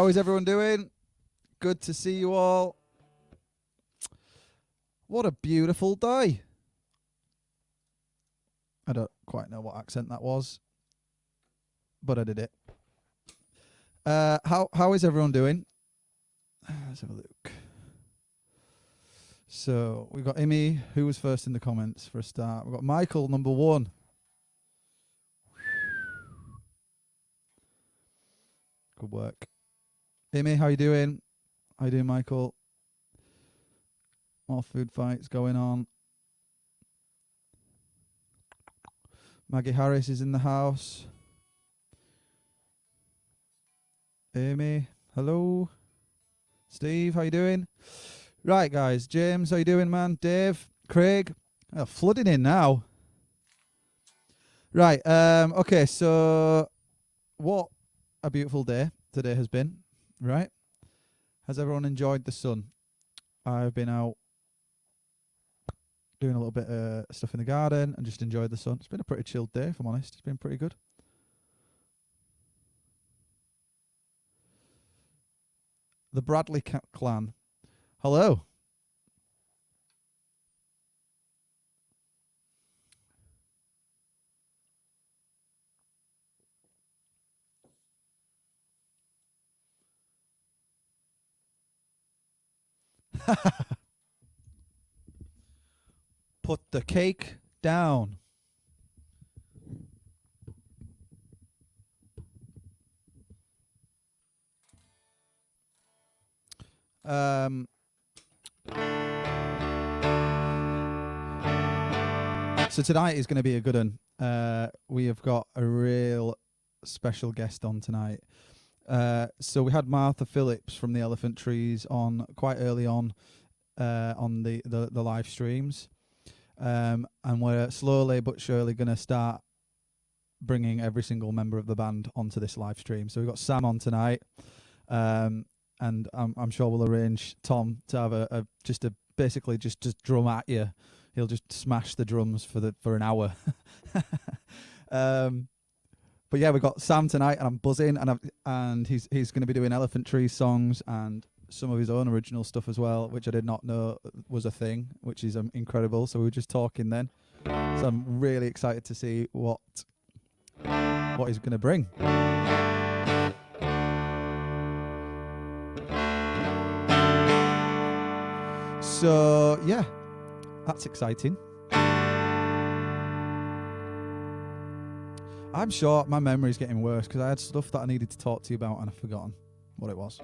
How is everyone doing? Good to see you all. What a beautiful day. I don't quite know what accent that was, but I did it. How is everyone doing? Let's have a look. So we've got Imi, who was first in the comments for a start. We've got Michael, number 1. Good work. Amy, how you doing? How you doing, Michael? More food fights going on. Maggie Harris is in the house. Amy, hello. Steve, how you doing? Right, guys. James, how you doing, man? Dave, Craig. Oh, flooding in now. Right. Okay, so what a beautiful day today has been, right? Has everyone enjoyed the sun? I've been out doing a little bit of stuff in the garden and just enjoyed the sun. It's been a pretty chilled day, if I'm honest. It's been pretty good. The Bradley clan. Hello. Put the cake down. So tonight is going to be a good one. We have got a real special guest on tonight. So we had Martha Phillips from the Elephant Trees on quite early on the live streams. And we're slowly but surely going to start bringing every single member of the band onto this live stream. So we've got Sam on tonight. And I'm sure we'll arrange Tom to have basically just drum at you. He'll just smash the drums for an hour. But yeah, we've got Sam tonight, and I'm buzzing, and he's going to be doing Elephant Tree songs and some of his own original stuff as well, which I did not know was a thing, which is incredible. So we were just talking then. So I'm really excited to see what he's going to bring. So yeah, that's exciting. I'm sure my memory's getting worse because I had stuff that I needed to talk to you about and I've forgotten what it was.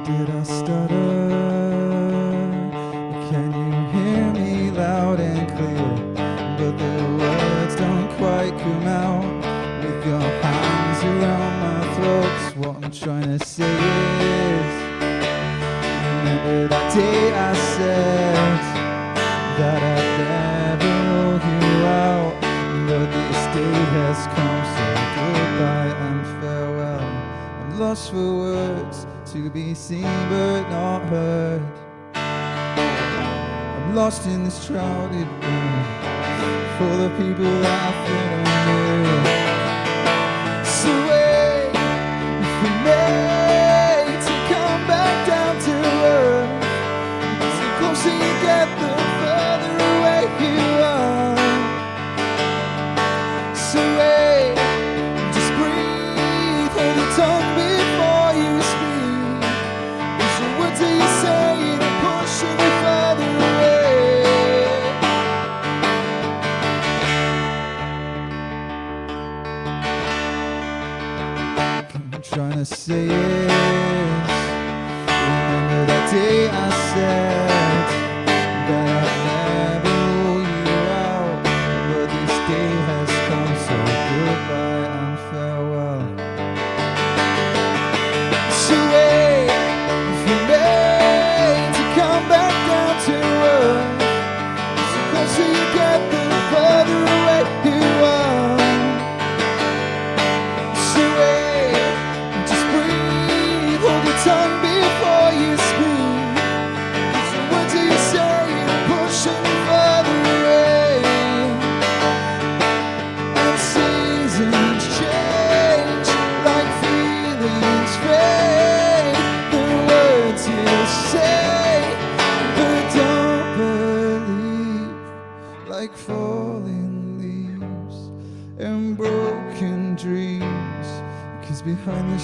Did I stutter? Can you hear me loud and clear? But the words don't quite come out. With your hands around my throat, what I'm trying to say is, remember that day I said that I'd never hold you out, but this day has come, so goodbye and farewell. I'm lost for words, to be seen but not heard. I'm lost in this crowded room, full of people laughing on you. So wait for me to come back down to earth. The closer you get, the further away you are. So wait, just breathe, hold your tongue before you speak. Is the words that you say pushing you further away? Trying to say is, remember that day I said that I'd never rule you out, but this day has come, so goodbye and farewell. So wait for me to come back down to earth. The closer you get, the further away you are. So wait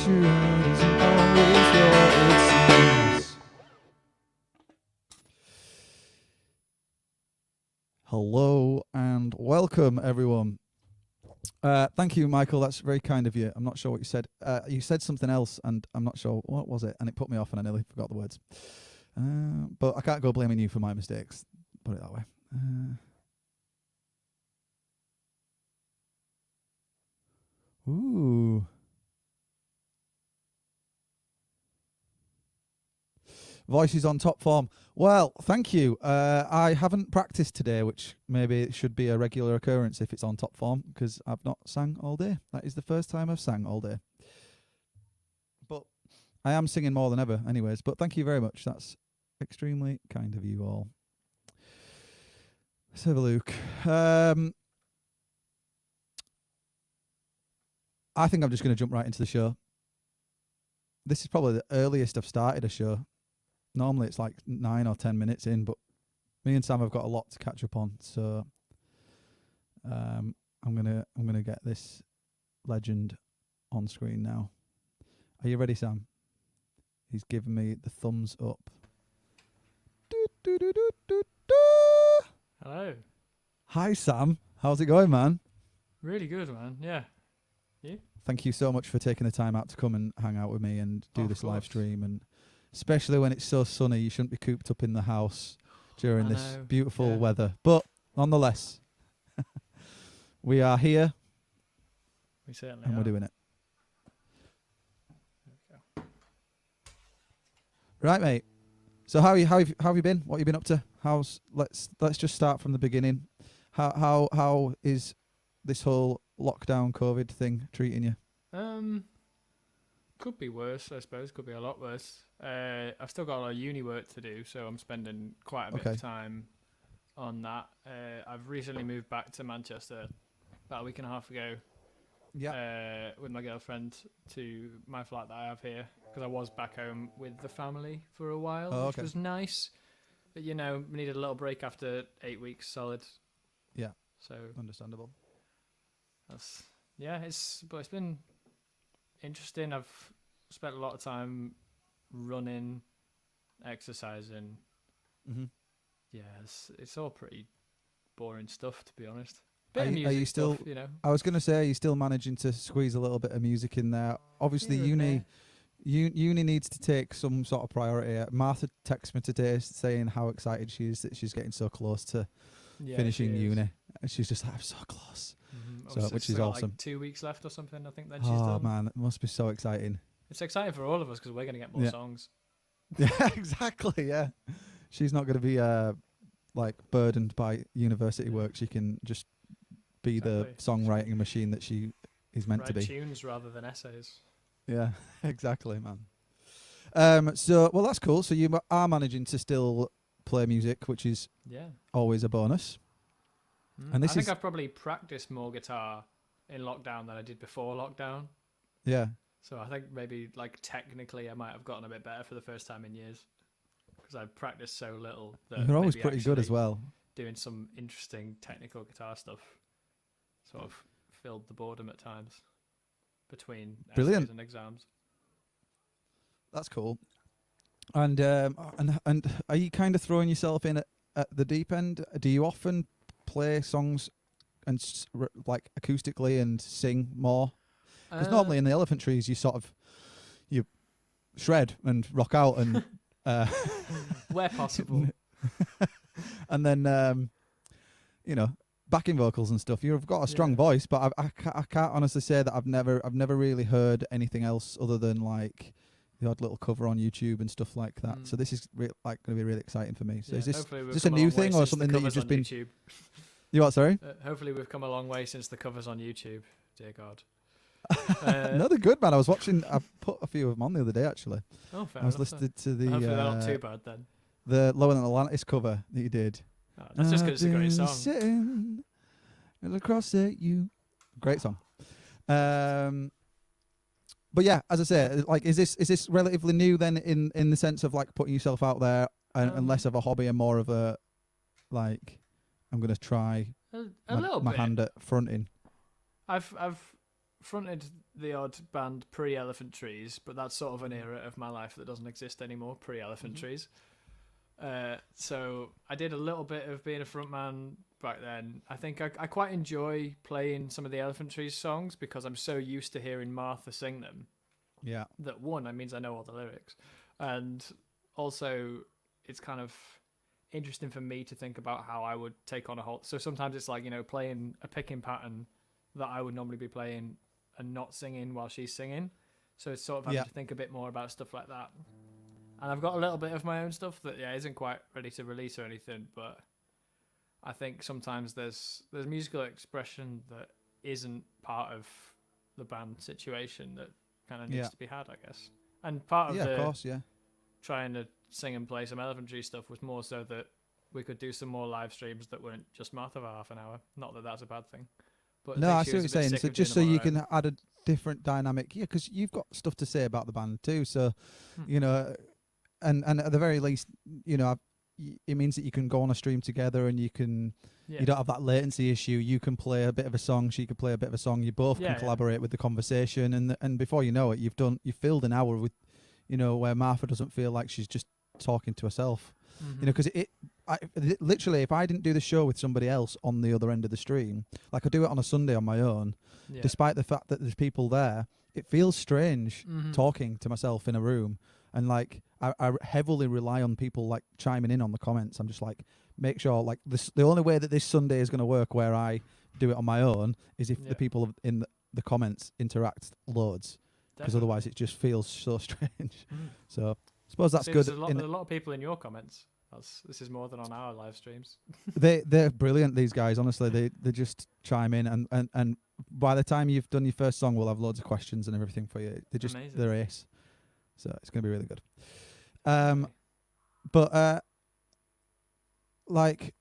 your head isn't always what it seems. Hello and welcome, everyone. Thank you, Michael. That's very kind of you. I'm not sure what you said. You said something else, and I'm not sure what was it, and it put me off, and I nearly forgot the words. But I can't go blaming you for my mistakes. Put it that way. Ooh. Voice is on top form. Well, thank you. I haven't practiced today, which maybe it should be a regular occurrence if it's on top form, because I've not sang all day. That is the first time I've sang all day. But I am singing more than ever anyways. But thank you very much. That's extremely kind of you all. Let's have a look. I think I'm just going to jump right into the show. This is probably the earliest I've started a show. Normally it's like 9 or 10 minutes in, but me and Sam have got a lot to catch up on. So I'm gonna get this legend on screen now. Are you ready, Sam? He's giving me the thumbs up. Hello. Hi, Sam. How's it going, man? Really good, man. Yeah. You? Thank you so much for taking the time out to come and hang out with me and do this live stream, and especially when it's so sunny. You shouldn't be cooped up in the house during this beautiful weather. But nonetheless, we are here. We certainly and are. We're doing it. There we go. Right, mate. So how have you been? What have you been up to? Let's just start from the beginning. How is this whole lockdown COVID thing treating you? Could be worse, I suppose. Could be a lot worse. I've still got a lot of uni work to do, so I'm spending quite a bit of time on that. I've recently moved back to Manchester about a week and a half ago. Yeah. With my girlfriend to my flat that I have here, because I was back home with the family for a while, which was nice. But we needed a little break after 8 weeks solid. Yeah. So understandable. It's been interesting. I've spent a lot of time running, exercising. Mm-hmm. Yeah, it's all pretty boring stuff, to be honest. Are you still? Stuff, I was going to say, are you still managing to squeeze a little bit of music in there? Obviously, uni needs to take some sort of priority. Martha texted me today saying how excited she is that she's getting so close to finishing uni. And she's just like, I'm so close. Mm-hmm. So, which is awesome. Like 2 weeks left or something, I think, then she's done. Oh, man, it must be so exciting. It's exciting for all of us because we're going to get more songs. Yeah, exactly, yeah. She's not going to be burdened by university work. She can just be the songwriting machine that she is meant to be. Write tunes rather than essays. Yeah, exactly, man. So that's cool. So you are managing to still play music, which is always a bonus. And I think I've probably practiced more guitar in lockdown than I did before lockdown. Yeah. So I think maybe technically I might have gotten a bit better for the first time in years, because I've practiced so little that you're always pretty good as well. Doing some interesting technical guitar stuff sort of filled the boredom at times between essays and exams. That's cool. And are you kind of throwing yourself in at the deep end? Do you often play songs and acoustically and sing more? Because normally in the Elephant Trees you shred and rock out and where possible, and then backing vocals and stuff. You've got a strong voice, but I can't honestly say that I've never really heard anything else other than like the odd little cover on YouTube and stuff like that. So this is going to be really exciting for me. So is this a new thing or something that you've just been? YouTube. You what? Sorry. Hopefully we've come a long way since the covers on YouTube. Dear God. No, they're good, man. I put a few of them on the other day actually. Oh, fair enough. I was listening to the. Hopefully they're not too bad then. The Lower Than Atlantis cover that you did. Oh, that's just because it's a great song. Sitting across at you. Great song. But yeah, as I say, is this relatively new then in the sense of putting yourself out there and less of a hobby and more of a I'm gonna try a little my bit. hand at fronting. I've fronted the odd band pre-Elephant Trees, but that's sort of an era of my life that doesn't exist anymore, pre-Elephant Trees. So I did a little bit of being a frontman back then. I think I quite enjoy playing some of the Elephant Trees songs because I'm so used to hearing Martha sing them. Yeah. That means I know all the lyrics. And also it's kind of interesting for me to think about how I would take on a whole. So sometimes it's like, playing a picking pattern that I would normally be playing and not singing while she's singing. So it's sort of having to think a bit more about stuff like that. And I've got a little bit of my own stuff that isn't quite ready to release or anything, but I think sometimes there's musical expression that isn't part of the band situation that kind of needs to be had, I guess. And part of of course, trying to sing and play some Elephant Tree stuff was more so that we could do some more live streams that weren't just Martha for half an hour. Not that that's a bad thing. But no, I see what you're saying. So just so you can add a different dynamic, because you've got stuff to say about the band too. So, and at the very least, it means that you can go on a stream together and you can, you don't have that latency issue. You can play a bit of a song, she could play a bit of a song. You both can collaborate with the conversation, and before you know it, you've filled an hour with, where Martha doesn't feel like she's just talking to herself. Because literally, if I didn't do the show with somebody else on the other end of the stream, like I do it on a Sunday on my own, despite the fact that there's people there, it feels strange talking to myself in a room. And like I heavily rely on people like chiming in on the comments. I'm just like, make sure like this. The only way that this Sunday is going to work where I do it on my own is if the people in the comments interact loads, because otherwise it just feels so strange. So I suppose that's good. There's a lot of people in your comments. This is more than on our live streams. They're brilliant, these guys. Honestly, they just chime in, and by the time you've done your first song, we'll have loads of questions and everything for you. They're ace. So it's going to be really good. But like,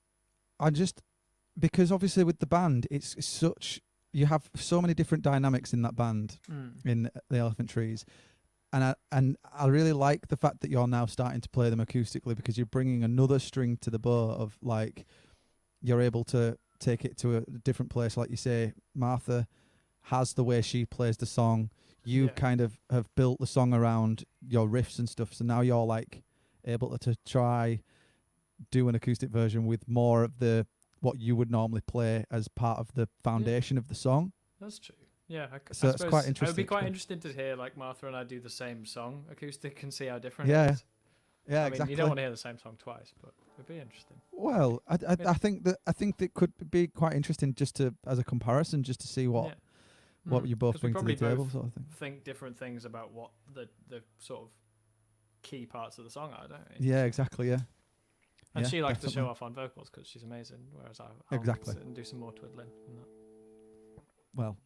because obviously with the band, it's such, you have so many different dynamics in that band, in the Elephant Trees. And I really like the fact that you're now starting to play them acoustically, because you're bringing another string to the bow of like, you're able to take it to a different place. Like you say, Martha has the way she plays the song. You kind of have built the song around your riffs and stuff. So now you're like able to try do an acoustic version with more of what you would normally play as part of the foundation of the song. That's true. Yeah, so it's quite interesting. It would be quite interesting to hear like Martha and I do the same song acoustic and see how different it is. Yeah, I mean, exactly. You don't want to hear the same song twice, but it'd be interesting. Well, I think that could be quite interesting just as a comparison, just to see what you both bring to the table, sort of thing. Think different things about what the sort of key parts of the song are, don't we? Yeah, exactly. Yeah. And she likes to show off on vocals because she's amazing, whereas I'll sit and do some more twiddling. And that. Well,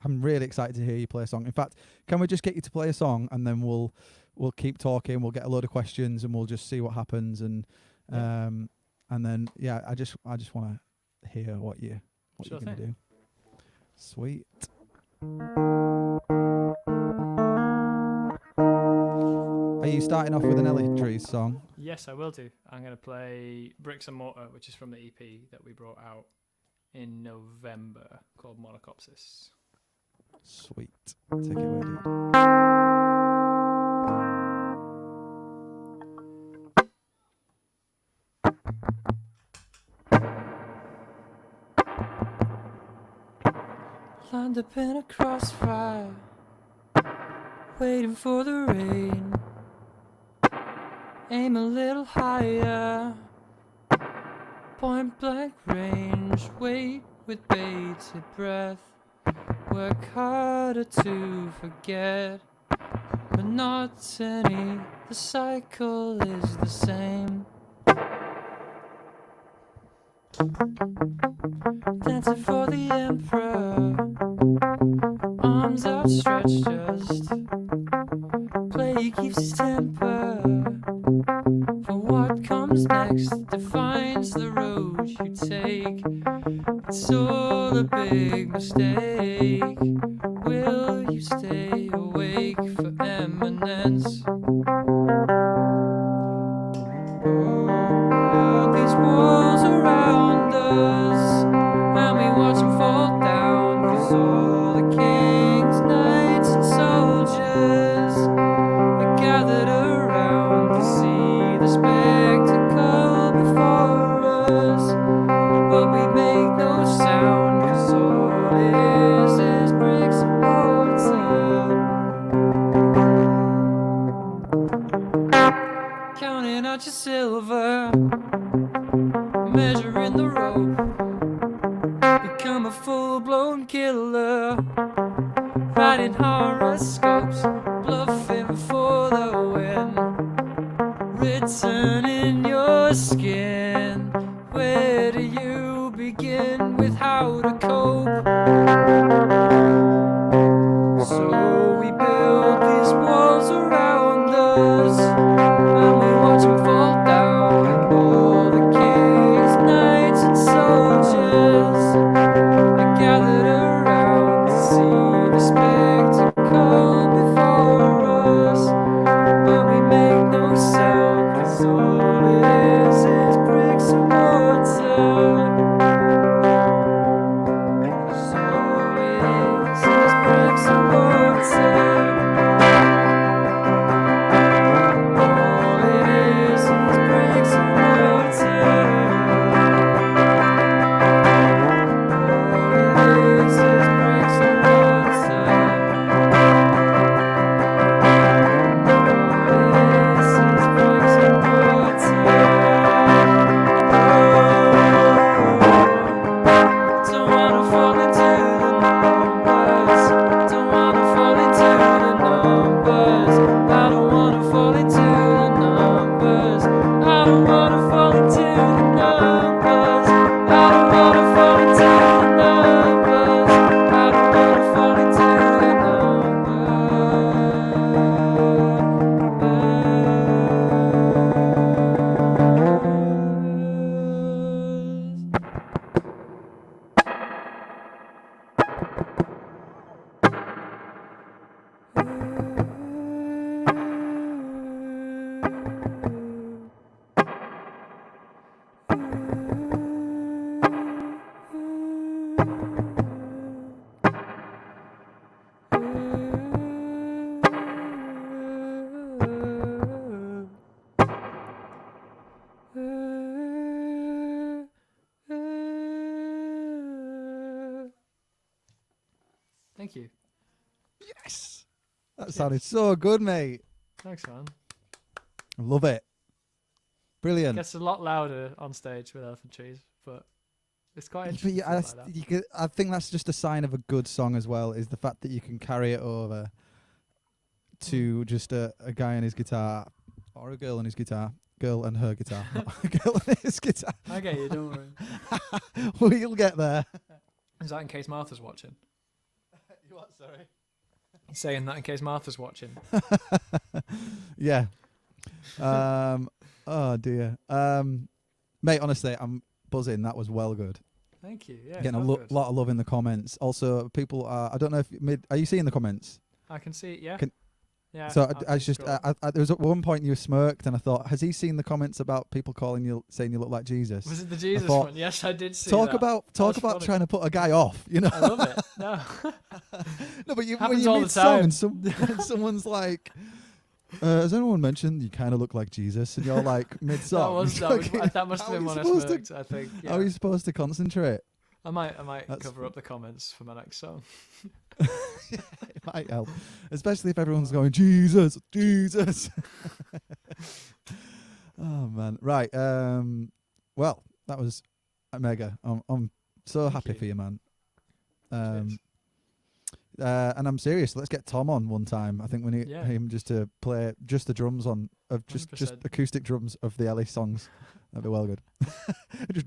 I'm really excited to hear you play a song. In fact, can we just get you to play a song and then we'll keep talking. We'll get a load of questions and we'll just see what happens. And then I just want to hear what you're gonna do. Sweet. Are you starting off with an Elephant Trees song? Yes, I will do. I'm going to play Bricks and Mortar, which is from the EP that we brought out in November, called Monocopsis. Sweet. Take it away, dude. Lined up in a crossfire, waiting for the rain. Aim a little higher, point blank range. Wait with bated breath, work harder to forget. Monotony, the cycle is the same. Dancing for the emperor, arms outstretched, just play. He keeps his temper, for what comes next defines the road you take. It's all a big mistake. Will you stay awake for eminence? Oh, these walls around us, and we watch them fall down, 'cause all revolver, measuring the rope, become a full-blown killer, writing horoscopes, bluffing for the win, written in your skin. Where do you begin with how to cope? So we build these walls around us, and we watch them fall down. And all the kings, knights, and soldiers are gathered around to see the spectacle before us. And we make no sound, 'cause all it is bricks and mortar. All it is bricks and mortar. All it is bricks and mortar. All it is bricks and mortar. Don't wanna fall into the numbers. Don't wanna fall into the numbers. I don't wanna fall into the numbers. I don't wanna fall into the numbers. I don't wanna fall into the numbers. I don't wanna fall into the Thank you. Yes. That sounded so good, mate. Thanks, man. I love it. Brilliant. Gets a lot louder on stage with Elephant Trees, but it's quite But interesting. yeah, I think that's just a sign of a good song as well, is the fact that you can carry it over to just a guy and his guitar, or a girl and his guitar. Girl and her guitar, not a girl and his guitar. I get you, don't worry. We'll get there. Is that in case Martha's watching? You what, sorry? He's saying that in case Martha's watching. Yeah. Oh dear. Mate, honestly, I'm buzzing. That was well good. Thank you. Yeah, Getting a lot of love in the comments. Also, people are. I don't know if are you seeing the comments? I can see it. Yeah. Yeah. So I was just. There was at one point you smirked, and I thought, has he seen the comments about people calling you, saying you look like Jesus? Was it the Jesus thought, one? Yes, I did see talk that. about That trying funny. to put a guy off. You know. I love it. No. No, but when Happens you all meet the time. someone's like, has anyone mentioned you kind of look like Jesus? And you're like mid-song. That must have been when I smirked, I think. Yeah. How are you supposed to concentrate? I might cover up the comments for my next song. It might help, especially if everyone's going Jesus, Jesus. Oh man, right. Well, that was mega. I'm so happy for you, man. And I'm serious. Let's get Tom on one time. I think we need him just to play just the drums of just acoustic drums of the Ellie songs. That'd be well good.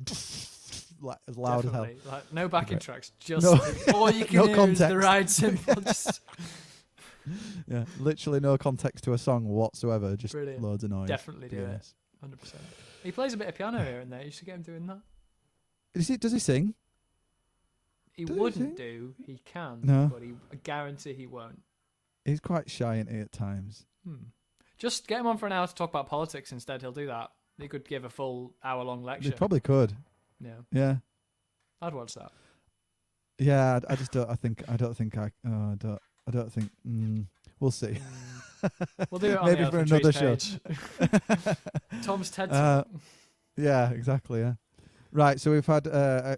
Just like as loud Definitely. as hell. Like, no backing tracks, just all you can hear is the ride cymbal. Yeah, literally no context to a song whatsoever. Just Brilliant. Loads of noise. Definitely do it. 100%. He plays a bit of piano here and there. You should get him doing that. Does he sing? He wouldn't do. He can. No. But I guarantee he won't. He's quite shy in it at times. Just get him on for an hour to talk about politics instead. He'll do that. He could give a full hour-long lecture. He probably could. Yeah. Yeah. I'd watch that. Yeah, I just don't. I don't think. We'll see. We'll do it on maybe the for another show. Tom's TED Talk. Yeah, exactly. Yeah. Right. So we've had.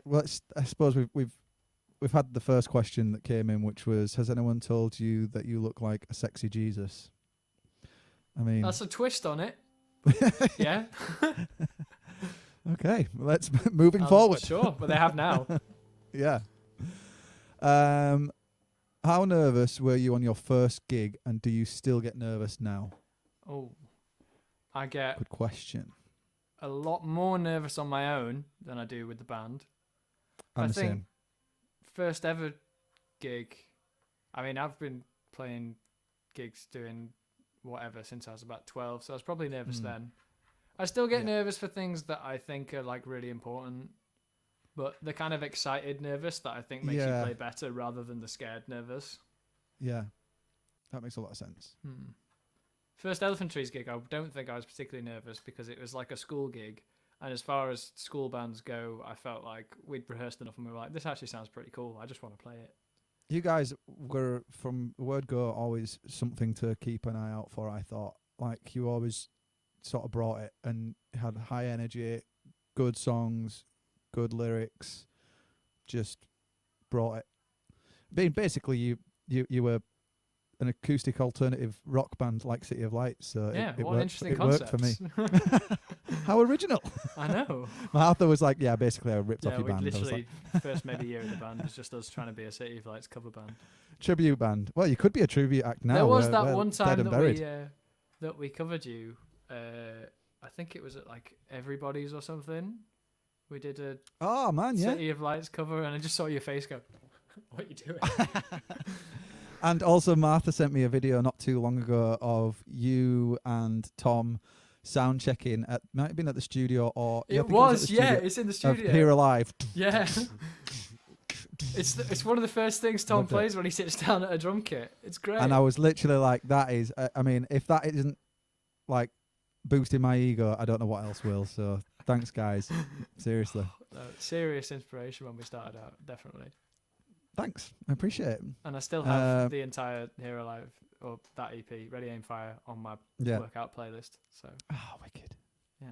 Well, I suppose we've had the first question that came in, which was, has anyone told you that you look like a sexy Jesus? I mean, That's a twist on it. Yeah. Okay, let's moving forward. Sure, but they have now. Yeah. How nervous were you on your first gig, and do you still get nervous now? Oh, I get Good question. a lot more nervous on my own than I do with the band. I'm I the think same. first ever gig. I mean, I've been playing gigs doing whatever since I was about 12, so I was probably nervous then. I still get nervous for things that I think are like really important, but the kind of excited nervous that I think makes you play better rather than the scared nervous. Yeah, that makes a lot of sense. First Elephant Trees gig, I don't think I was particularly nervous because it was like a school gig. And as far as school bands go, I felt like we'd rehearsed enough and we were like, this actually sounds pretty cool. I just want to play it. You guys were, from the word go, always something to keep an eye out for, I thought. Like, you always sort of brought it and had high energy, good songs, good lyrics, just brought it. Being basically, you were an acoustic alternative rock band like City of Lights, so it what an interesting worked concept for me. How original! I know. Martha was like, "Yeah, basically, I ripped off your band." Literally, first maybe year of the band was just us trying to be a City of Lights cover band. Tribute band. Well, you could be a tribute act now. There was that one time that we covered you. I think it was at like Everybody's or something. We did a City of Lights cover, and I just saw your face go, "What are you doing?" And also, Martha sent me a video not too long ago of you and Tom sound checking at, might have been at the studio or it's in the studio. Here Alive. Yeah. It's one of the first things Tom plays when he sits down at a drum kit. It's great. And I was literally like, that is, I mean, if that isn't like boosting my ego, I don't know what else will. So thanks, guys. Seriously. Serious inspiration when we started out, definitely. Thanks. I appreciate it. And I still have the entire Here Alive, or that EP, Ready Aim Fire, on my workout playlist. So. Oh, wicked. Yeah.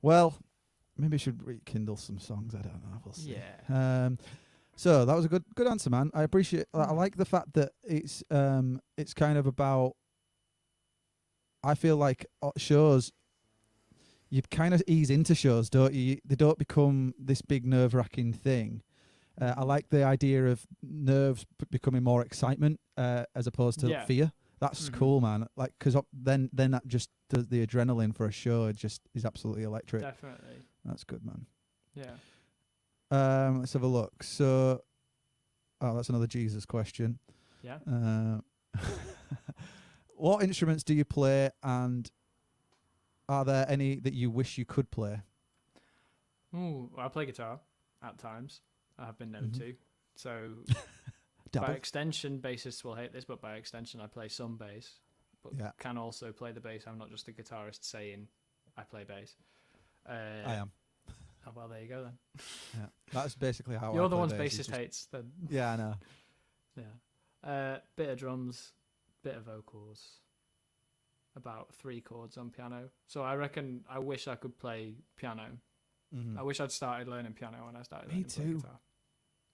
Well, maybe I should rekindle some songs. I don't know. We'll see. Yeah. So that was a good answer, man. I appreciate. I like the fact that it's kind of about. I feel like shows. You kind of ease into shows, don't you? They don't become this big nerve-wracking thing. I like the idea of nerves becoming more excitement as opposed to fear. That's cool, man. Like, because then that just does the adrenaline for a show. It just is absolutely electric. Definitely. That's good, man. Yeah. Let's have a look. So, that's another Jesus question. Yeah. What instruments do you play, and are there any that you wish you could play? Ooh, I play guitar at times. I have been known to. So, by extension, bassists will hate this, but by extension, I play some bass, but can also play the bass. I'm not just a guitarist saying I play bass. I am. Oh, well, there you go then. Yeah, that's basically how You're I the play ones bass, bassist hates. Then. Yeah, I know. Yeah. Bit of drums, bit of vocals, about 3 chords on piano. So I reckon I wish I could play piano. I wish I'd started learning piano when I started learning guitar.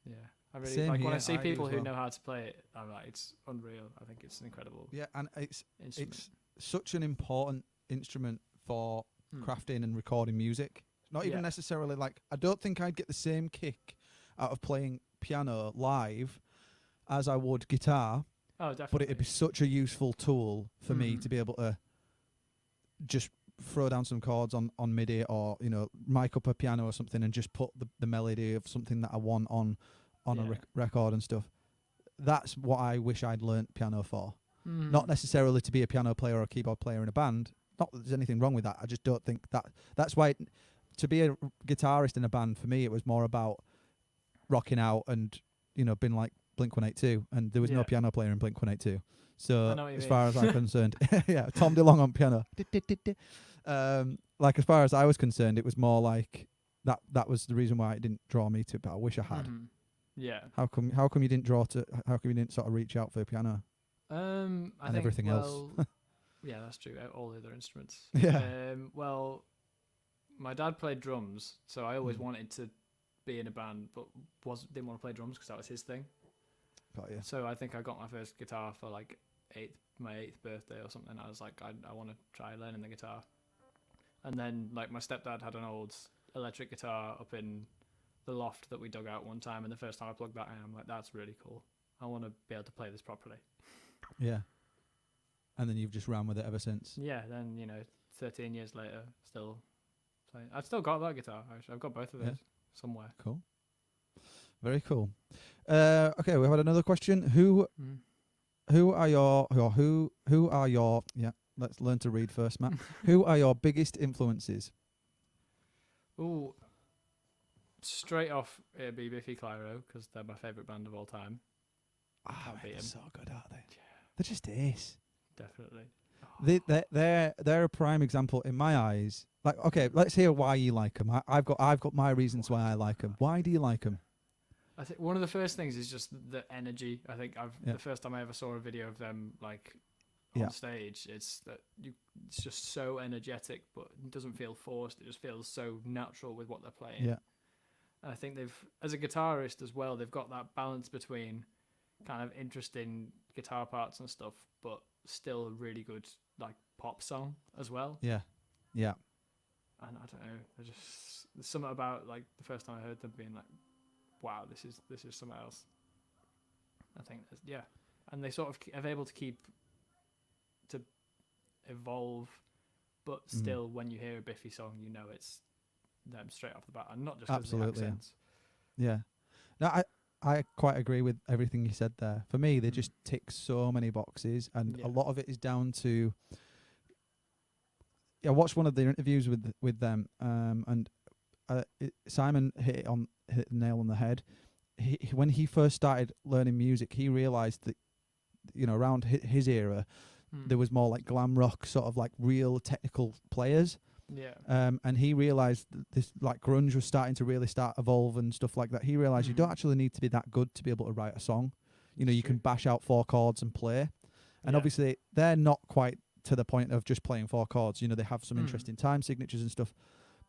Yeah, I really Same like here. when I see people who know how to play it. I'm like, it's unreal. I think it's an incredible. Yeah, and it's instrument. such an important instrument for crafting and recording music. Not even necessarily like, I don't think I'd get the same kick out of playing piano live as I would guitar. Oh, definitely. But it'd be such a useful tool for me to be able to just throw down some chords on MIDI, or mic up a piano or something and just put the melody of something that I want on a record and stuff. That's what I wish I'd learnt piano for. Not necessarily to be a piano player or a keyboard player in a band. Not that there's anything wrong with that. I just don't think that's why to be a guitarist in a band, for me, it was more about rocking out and being like Blink-182, and there was no piano player in Blink-182. So as far as I'm concerned, Tom DeLonge on piano. Like, as far as I was concerned, it was more like that was the reason why it didn't draw me to it, but I wish I had. Yeah. How come you didn't how come you didn't sort of reach out for piano? I think everything else. Yeah, that's true. All the other instruments. Yeah. Well, my dad played drums, so I always wanted to be in a band, but didn't want to play drums because that was his thing. Got you. So I think I got my first guitar for like my 8th birthday or something. I was like, I want to try learning the guitar. And then like my stepdad had an old electric guitar up in the loft that we dug out one time, and the first time I plugged that in, I'm like, that's really cool. I want to be able to play this properly. Yeah. And then you've just ran with it ever since. Yeah, then 13 years later, still playing. I've still got that guitar. Actually, I've got both of those somewhere. Cool. Very cool. Okay, we had another question. Who are your yeah? Let's learn to read first, Matt. Who are your biggest influences? Ooh, straight off it'd be Biffy Clyro because they're my favourite band of all time. Can't beat 'em. So good, aren't they? Yeah. They're just ace. Definitely. They're a prime example in my eyes. Like, okay, let's hear why you like them. I've got my reasons why I like them. Why do you like them? I think one of the first things is just the energy. I think the first time I ever saw a video of them like on stage, it's just so energetic, but it doesn't feel forced. It just feels so natural with what they're playing. Yeah. And I think as a guitarist as well, they've got that balance between kind of interesting guitar parts and stuff, but still a really good like pop song as well. Yeah. Yeah. And I don't know, there's something about like the first time I heard them being like, wow, this is something else. I think and they sort of are able to keep to evolve, but still when you hear a Biffy song, you know it's them straight off the bat, and not just absolutely the accents. Yeah. No, I quite agree with everything you said there. For me, they just tick so many boxes, and a lot of it is down to. I watched one of the interviews with them, and Simon hit the nail on the head. When he first started learning music, he realised that around his era, there was more like glam rock, sort of like real technical players. Yeah. And he realised that this like grunge was starting to really start evolve and stuff like that. He realised you don't actually need to be that good to be able to write a song. You can bash out 4 chords and play. And obviously they're not quite to the point of just playing 4 chords. They have some interesting time signatures and stuff.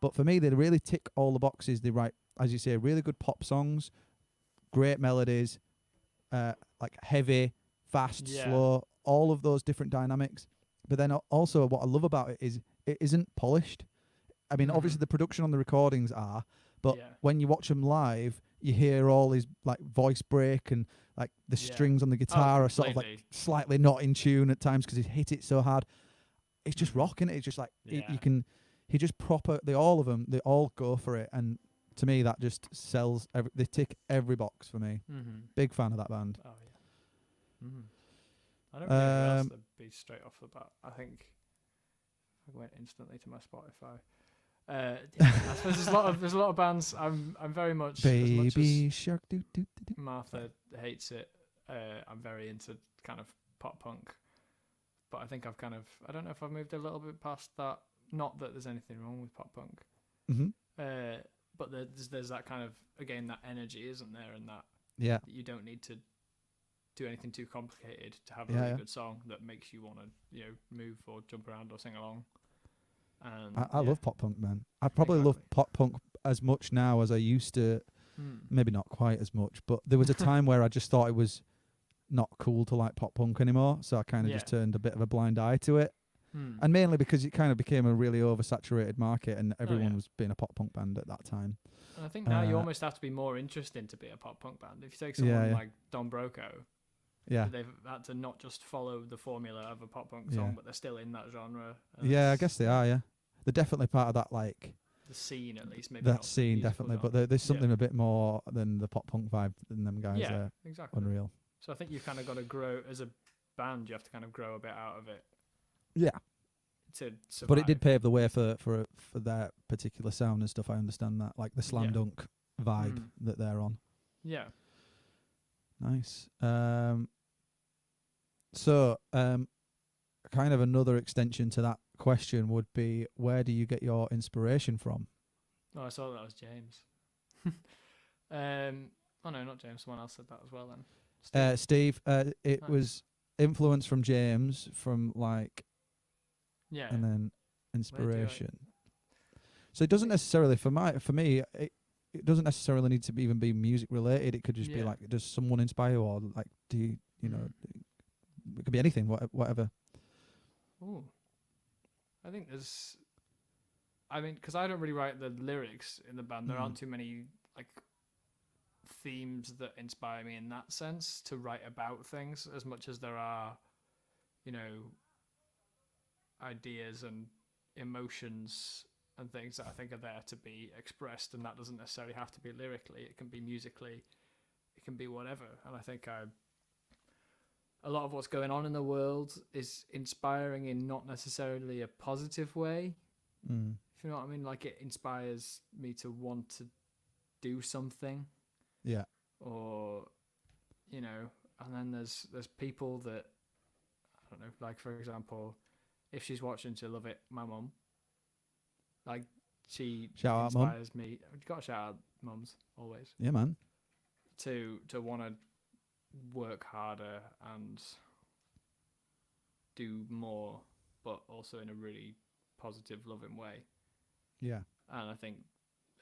But for me, they really tick all the boxes. They write, as you say, really good pop songs, great melodies, like heavy, fast, slow, all of those different dynamics. But then also what I love about it is it isn't polished. I mean, obviously the production on the recordings are, but when you watch them live, you hear all his like voice break and like the strings on the guitar are sort of like slightly not in tune at times because he hit it so hard. It's just rocking it. It's just like he just all of them, they all go for it. And to me, that just sells. They tick every box for me. Big fan of that band. Oh yeah. I don't really know what else to be straight off the bat. I think I went instantly to my Spotify. I suppose there's a lot of bands. I'm very much Baby Shark. Martha hates it. I'm very into kind of pop punk, but I think I don't know if I've moved a little bit past that. Not that there's anything wrong with pop punk, but there's that kind of again that energy, isn't there? And that you don't need to do anything too complicated to have a really good song that makes you want to move or jump around or sing along. And I love pop punk, man. I probably love pop punk as much now as I used to. Maybe not quite as much, but there was a time where I just thought it was not cool to like pop punk anymore, so I kind of just turned a bit of a blind eye to it. And mainly because it kind of became a really oversaturated market and everyone was being a pop punk band at that time. And I think now you almost have to be more interesting to be a pop punk band. If you take someone like Don Broco, they've had to not just follow the formula of a pop punk song, but they're still in that genre. I guess they are, They're definitely part of that, like... The scene, at least. Maybe that scene, definitely. But there's something a bit more than the pop punk vibe than them guys. Yeah, exactly. Unreal. So I think you've kind of got to grow, as a band, you have to kind of grow a bit out of it. Yeah. To survive. But it did pave the way for their particular sound and stuff. I understand that, like the slam dunk vibe that they're on. Yeah. Nice. So, kind of another extension to that question would be, where do you get your inspiration from? Oh, I saw that was James. Oh no, not James. Someone else said that as well. Then Steve. It was influence from James, from like. Yeah. And then inspiration. So it doesn't necessarily for me it doesn't necessarily need to even be music related. It could just be like, does someone inspire you, or like do you know it could be anything, whatever. Oh, I think I mean, because I don't really write the lyrics in the band. There aren't too many like themes that inspire me in that sense to write about things as much as there are, you know, ideas and emotions and things that I think are there to be expressed, and that doesn't necessarily have to be lyrically. It can be musically, it can be whatever. And I think a lot of what's going on in the world is inspiring in not necessarily a positive way. If you know what I mean, like it inspires me to want to do something. Yeah. Or, you know, and then there's people that I don't know, like for example, if she's watching, she'll love it. My mum, like she inspires me. You've got to shout out mums always. Yeah, man. To want to work harder and do more, but also in a really positive, loving way. Yeah. And I think,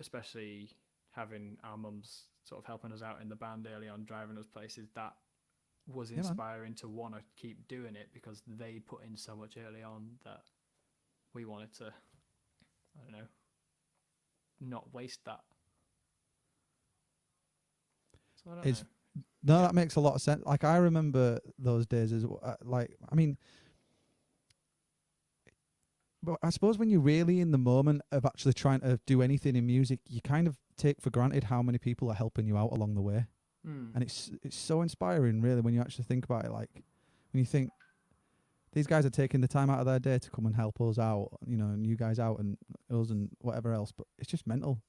especially having our mums sort of helping us out in the band early on, driving us places, that was inspiring to want to keep doing it because they put in so much early on that we wanted to, I don't know, not waste that. So I don't know. No, that makes a lot of sense. Like, I remember those days as like, I mean, but I suppose when you're really in the moment of actually trying to do anything in music, you kind of take for granted how many people are helping you out along the way. And it's so inspiring, really, when you actually think about it. Like, when you think these guys are taking the time out of their day to come and help us out, you know, and you guys out and us and whatever else. But it's just mental.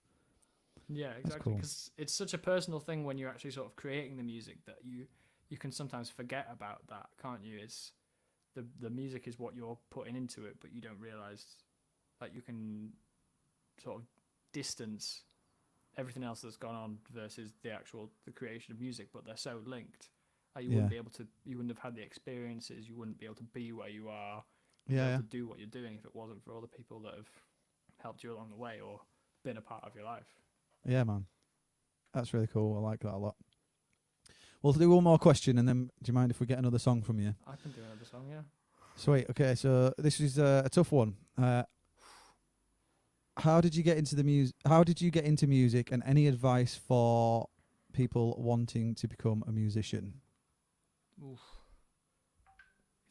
Yeah, exactly. Because it's such a personal thing when you're actually sort of creating the music that you can sometimes forget about that, can't you? It's the music is what you're putting into it, but you don't realize that you can sort of distance everything else that's gone on versus the creation of music, but they're so linked. Like you wouldn't be able to, you wouldn't have had the experiences, you wouldn't be able to be where you are, able to do what you're doing if it wasn't for all the people that have helped you along the way or been a part of your life. Yeah, man. That's really cool. I like that a lot. We'll do one more question, and then do you mind if we get another song from you? I can do another song, yeah. Sweet. Okay, so this is a tough one. How did you get into the music? How did you get into music, and any advice for people wanting to become a musician? Oof.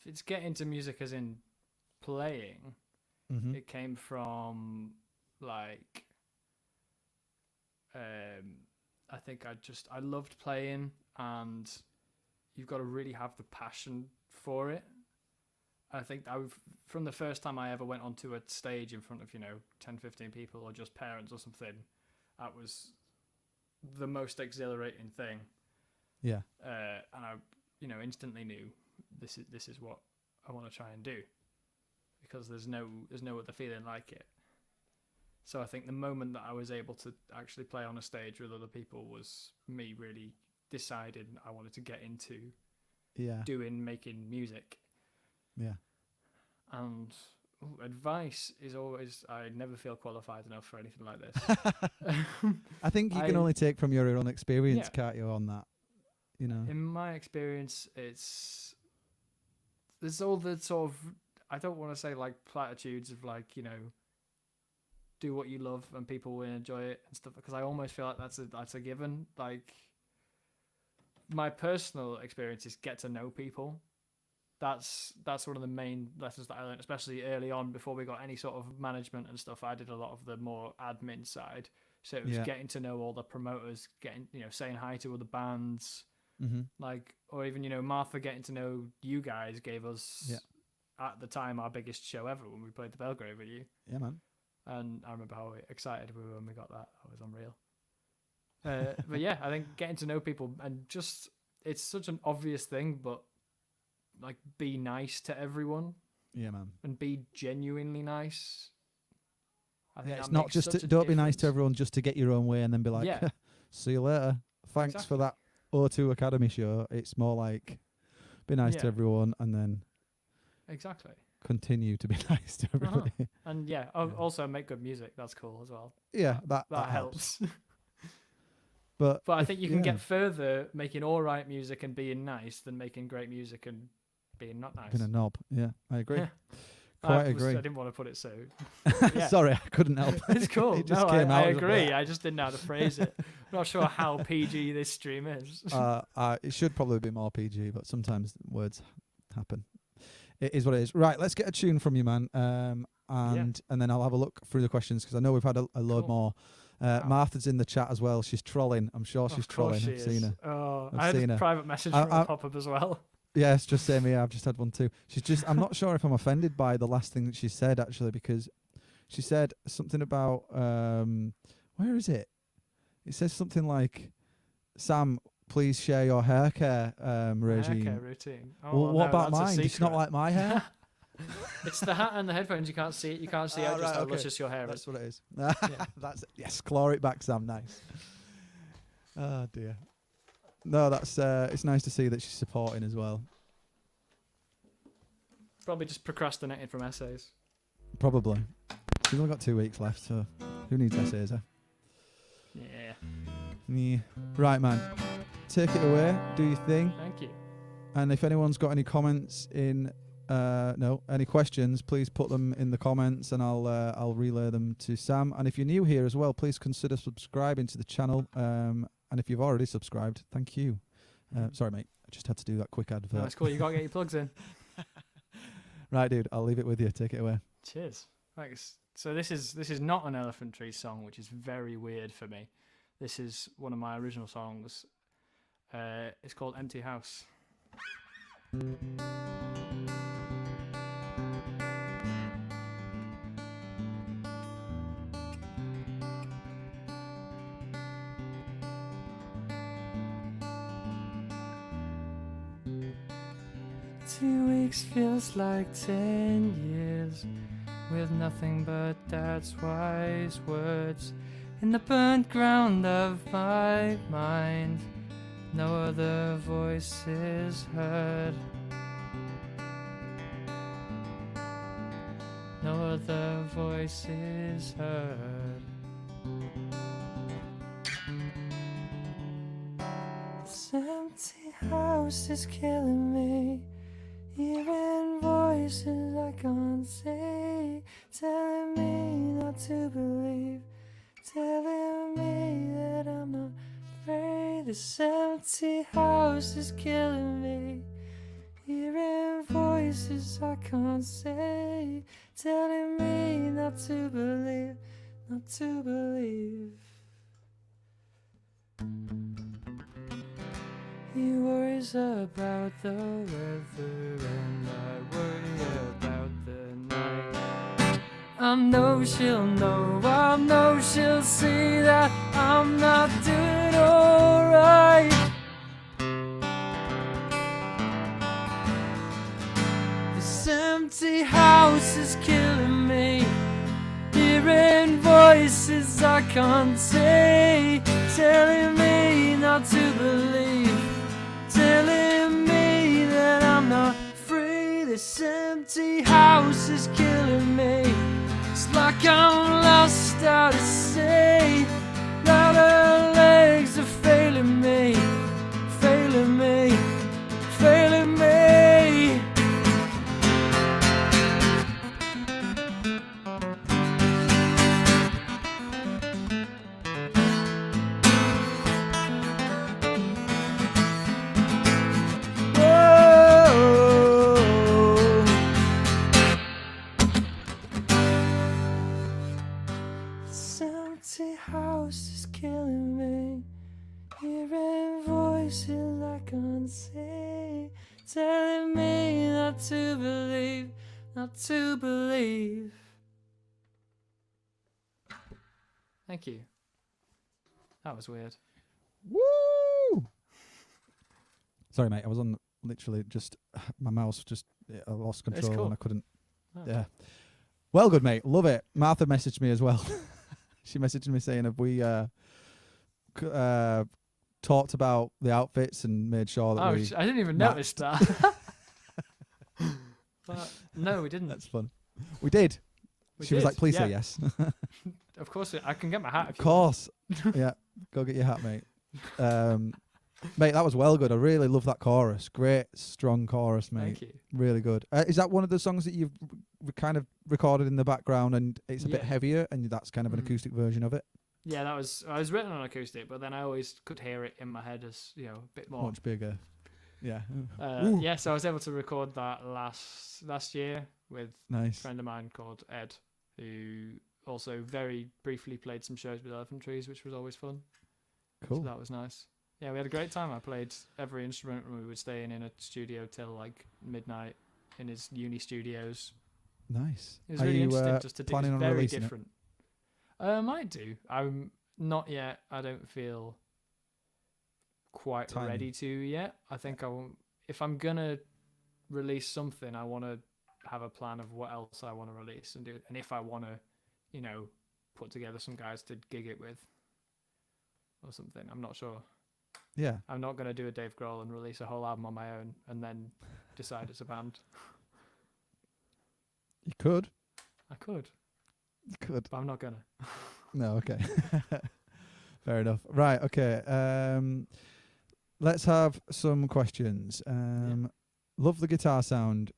If it's get into music as in playing, it came from like I think I loved playing, and you've got to really have the passion for it. I think from the first time I ever went onto a stage in front of, 10, 15 people or just parents or something, that was the most exhilarating thing. Yeah. And I, instantly knew this is what I want to try and do, because there's no other feeling like it. So I think the moment that I was able to actually play on a stage with other people was me really deciding I wanted to get into making music. Yeah. And advice is always, I never feel qualified enough for anything like this. I think you can only take from your own experience, can't you, on that? In my experience, there's all the sort of, I don't want to say like platitudes of like, do what you love and people will enjoy it and stuff, because I almost feel like that's a given. Like, my personal experience is get to know people. That's one of the main lessons that I learned, especially early on before we got any sort of management and stuff. I did a lot of the more admin side. So it was getting to know all the promoters, getting, saying hi to other bands, like, or even, Martha getting to know you guys gave us, at the time, our biggest show ever when we played the Belgrave with you. Yeah, man. And I remember how excited we were when we got that. That was unreal. But yeah, I think getting to know people and just, it's such an obvious thing, but like, be nice to everyone. Yeah, man. And be genuinely nice. I think it's not just don't be nice to everyone just to get your own way and then be like, see you later. Thanks for that O2 Academy show. It's more like, be nice to everyone and then continue to be nice to everybody. And also make good music. That's cool as well. Yeah, that helps. But I think you can get further making all right music and being nice than making great music and being not nice. Being a knob. Yeah, I agree. Quite agree. I didn't want to put it so. Yeah. Sorry, I couldn't help. It's cool. It just No, came I out of agree. the- I just didn't know how to phrase it. I'm not sure how PG this stream is. It should probably be more PG, but sometimes words happen. It is what it is. Right, let's get a tune from you, man. And then I'll have a look through the questions because I know we've had a load more. Martha's in the chat as well. She's trolling. I'm sure she's trolling. I've seen her. Oh, I've seen had a her. private message from her pop up as well. Yes, just same here. I've just had one too. I'm not sure if I'm offended by the last thing that she said actually, because she said something about where is it? It says something like, Sam, please share your hair care regime. Hair care routine. Well, what about mine? It's not like my hair. It's the hat and the headphones. You can't see it. You can't see out just how luscious your hair That's is. what it is. That's it. Yes, claw it back, Sam. Nice. Oh dear. No, that's it's nice to see that she's supporting as well. Probably just procrastinated from essays. Probably. She's only got 2 weeks left, so who needs essays, huh? Yeah. Right, man. Take it away. Do your thing. Thank you. And if anyone's got any comments any questions, please put them in the comments and I'll relay them to Sam. And if you're new here as well, please consider subscribing to the channel. And if you've already subscribed, thank you. Sorry, mate. I just had to do that quick advert. No, that's cool. You got to get your plugs in. Right, dude. I'll leave it with you. Take it away. Cheers. Thanks. So this is not an Elephant Tree song, which is very weird for me. This is one of my original songs. It's called Empty House. 2 weeks feels like 10 years, with nothing but Dad's wise words in the burnt ground of my mind. No other voices heard. No other voices heard. This empty house is killing me. Hearing voices I can't see, telling me not to believe, telling me that I'm not afraid. This empty house is killing me. Hearing voices I can't say, telling me not to believe, not to believe. He worries about the weather and I worry about the night. I know she'll know, I know she'll see that I'm not doing alright. This empty house is killing me. Hearing voices I can't say, telling me not to believe, telling me that I'm not free. This empty house is killing me. It's like I'm lost out at sea. That her legs are failing me, failing me, failing me. This empty house is killing me. Hearing voices I can't see, telling me not to believe, not to believe. Thank you. That was weird. Woo! Sorry, mate. I was on literally just my mouse just I lost control cool. and I couldn't. Oh. Yeah. Well, good, mate. Love it. Martha messaged me as well. She messaged me saying, "Have we talked about the outfits and made sure that we?" I didn't even notice that. But no, we didn't. That's fun. We did. She was like, "Please say yes." Of course, I can get my hat. Of course. Yeah, go get your hat, mate. Mate, that was well good. I really love that chorus. Great, strong chorus, mate. Thank you. Really good. Is that one of the songs that you've kind of recorded in the background and it's a bit heavier and that's kind of an acoustic version of it? Yeah, I was written on acoustic, but then I always could hear it in my head as, a bit more. Much bigger. Yeah. Yeah, so I was able to record that last year with a friend of mine called Ed, who also very briefly played some shows with Elephant Trees, which was always fun. Cool. So that was nice. Yeah, we had a great time. I played every instrument, and we would stay in a studio till like midnight in his uni studios. Nice. It was really interesting just to do something very different. I might do. I'm not yet. I don't feel quite ready to yet. I think if I'm gonna release something, I want to have a plan of what else I want to release and do, and if I want to, put together some guys to gig it with or something. I'm not sure. Yeah. I'm not gonna do a Dave Grohl and release a whole album on my own and then decide it's a band. You could. I could. You could. But I'm not gonna. No, okay. Fair enough. Right, okay. Let's have some questions. Love the guitar sound.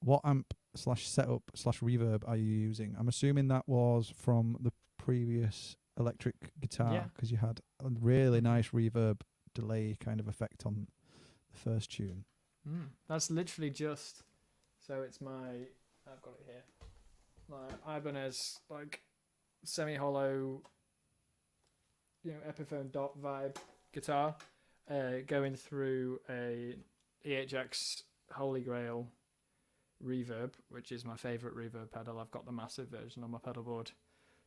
What amp / setup / reverb are you using? I'm assuming that was from the previous electric guitar because you had a really nice reverb delay kind of effect on the first tune. That's literally just... So it's I've got it here. My Ibanez, like, semi-hollow, Epiphone dot vibe guitar, going through a EHX Holy Grail reverb, which is my favourite reverb pedal. I've got the massive version on my pedal board,